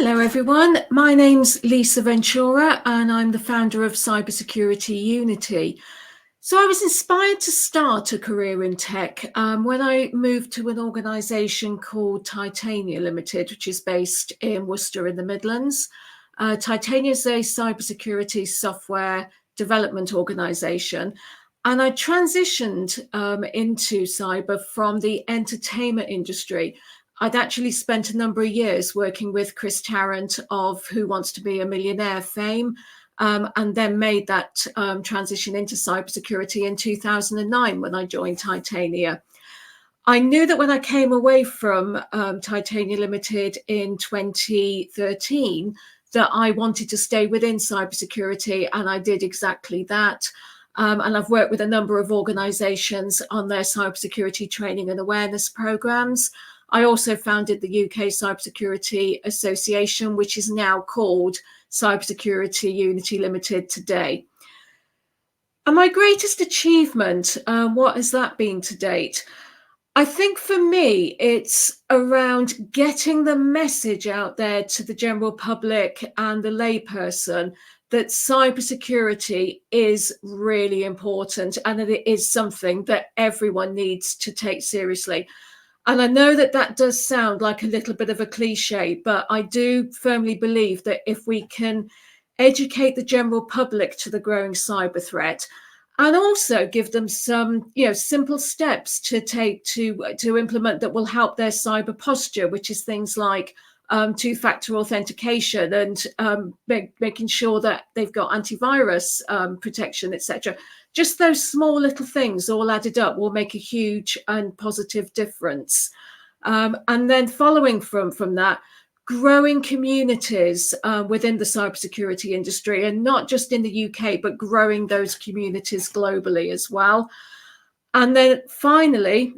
Hello everyone, my name's Lisa Ventura and I'm the founder of Cybersecurity Unity. So I was inspired to start a career in tech when I moved to an organisation called Titania Limited, which is based in Worcester in the Midlands. Titania is a cybersecurity software development organisation, and I transitioned into cyber from the entertainment industry. I'd actually spent a number of years working with Chris Tarrant of Who Wants to Be a Millionaire fame, and then made that transition into cybersecurity in 2009 when I joined Titania. I knew that when I came away from Titania Limited in 2013, that I wanted to stay within cybersecurity, and I did exactly that. And I've worked with a number of organisations on their cybersecurity training and awareness programmes. I also founded the UK Cybersecurity Association, which is now called Cybersecurity Unity Limited today. And my greatest achievement, what has that been to date? I think for me, it's around getting the message out there to the general public and the layperson that cybersecurity is really important and that it is something that everyone needs to take seriously. And I know that that does sound like a little bit of a cliche, but I do firmly believe that if we can educate the general public to the growing cyber threat and also give them some, simple steps to take to implement that will help their cyber posture, which is things like two-factor authentication and making sure that they've got antivirus protection, etc. Just those small little things all added up will make a huge and positive difference. And then following from that, growing communities within the cybersecurity industry, and not just in the UK, but growing those communities globally as well. And then finally,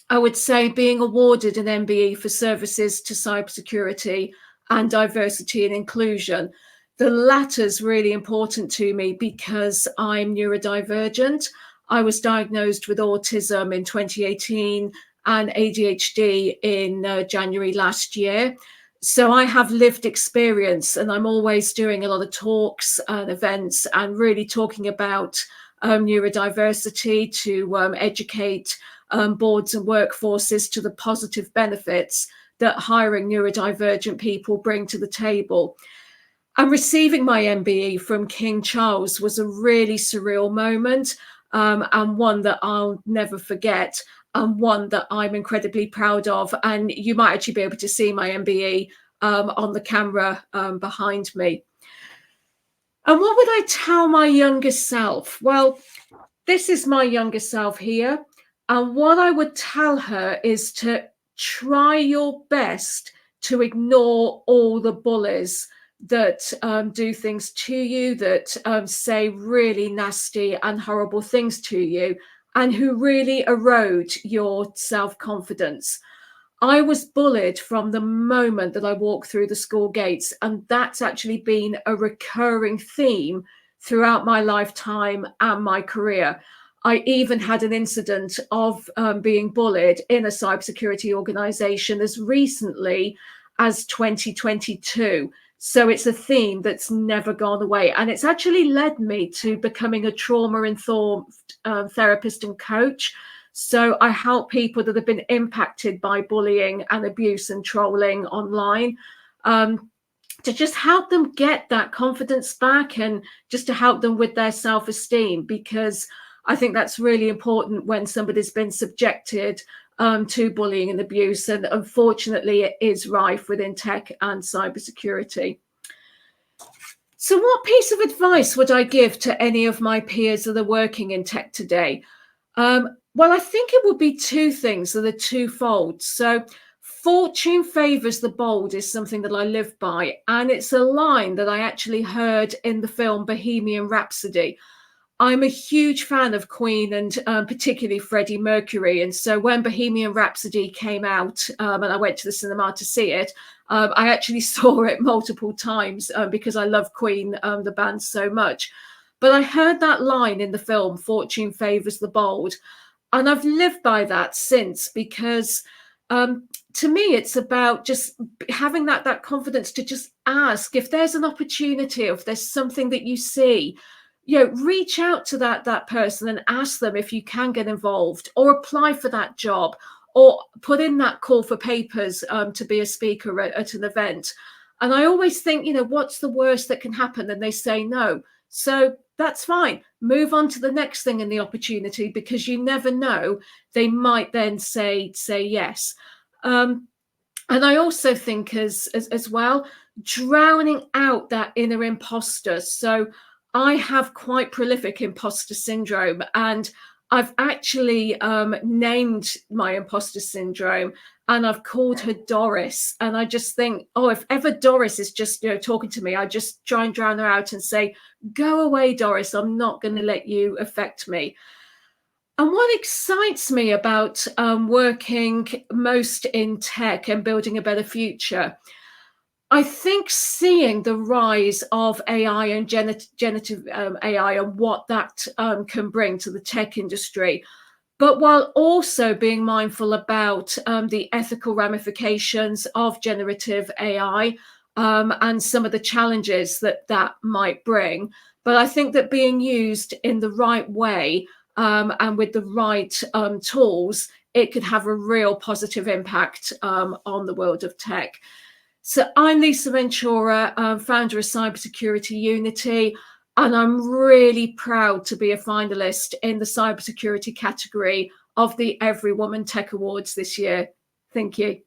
I would say being awarded an MBE for services to cybersecurity and diversity and inclusion. The latter is really important to me because I'm neurodivergent. I was diagnosed with autism in 2018 and ADHD in January last year. So I have lived experience, and I'm always doing a lot of talks and events and really talking about neurodiversity to educate boards and workforces to the positive benefits that hiring neurodivergent people bring to the table. And receiving my MBE from King Charles was a really surreal moment, and one that I'll never forget, and one that I'm incredibly proud of. And you might actually be able to see my MBE on the camera behind me. And what would I tell my younger self? Well, this is my younger self here. And what I would tell her is to try your best to ignore all the bullies that do things to you, that say really nasty and horrible things to you, and who really erode your self-confidence. I was bullied from the moment that I walked through the school gates, and that's actually been a recurring theme throughout my lifetime and my career. I even had an incident of being bullied in a cybersecurity organization as recently as 2022. So it's a theme that's never gone away. And it's actually led me to becoming a trauma-informed therapist and coach. So I help people that have been impacted by bullying and abuse and trolling online, to just help them get that confidence back and just to help them with their self-esteem, because I think that's really important when somebody's been subjected to bullying and abuse. And unfortunately, it is rife within tech and cybersecurity. So what piece of advice would I give to any of my peers that are working in tech today? Well, I think it would be two things that are twofold. So fortune favors the bold is something that I live by. And it's a line that I actually heard in the film Bohemian Rhapsody. I'm a huge fan of Queen and particularly Freddie Mercury. And so when Bohemian Rhapsody came out and I went to the cinema to see it, I actually saw it multiple times because I love Queen, the band, so much. But I heard that line in the film, fortune favors the bold. And I've lived by that since, because To me, it's about just having that confidence to just ask if there's an opportunity, or if there's something that you see, reach out to that person and ask them if you can get involved, or apply for that job, or put in that call for papers to be a speaker at an event. And I always think, what's the worst that can happen? And they say no. So that's fine. Move on to the next thing in the opportunity, because you never know. They might then say yes. And I also think as well, drowning out that inner imposter. So I have quite prolific imposter syndrome, and I've actually named my imposter syndrome, and I've called her Doris. And I just think, oh, if ever Doris is just talking to me, I just try and drown her out and say, go away, Doris, I'm not going to let you affect me. And what excites me about working most in tech and building a better future, I think seeing the rise of AI and generative AI, and what that can bring to the tech industry, but while also being mindful about the ethical ramifications of generative AI, and some of the challenges that might bring. But I think that being used in the right way, and with the right tools, it could have a real positive impact on the world of tech. So I'm Lisa Ventura, founder of Cybersecurity Unity, and I'm really proud to be a finalist in the cybersecurity category of the Everywoman Tech Awards this year. Thank you.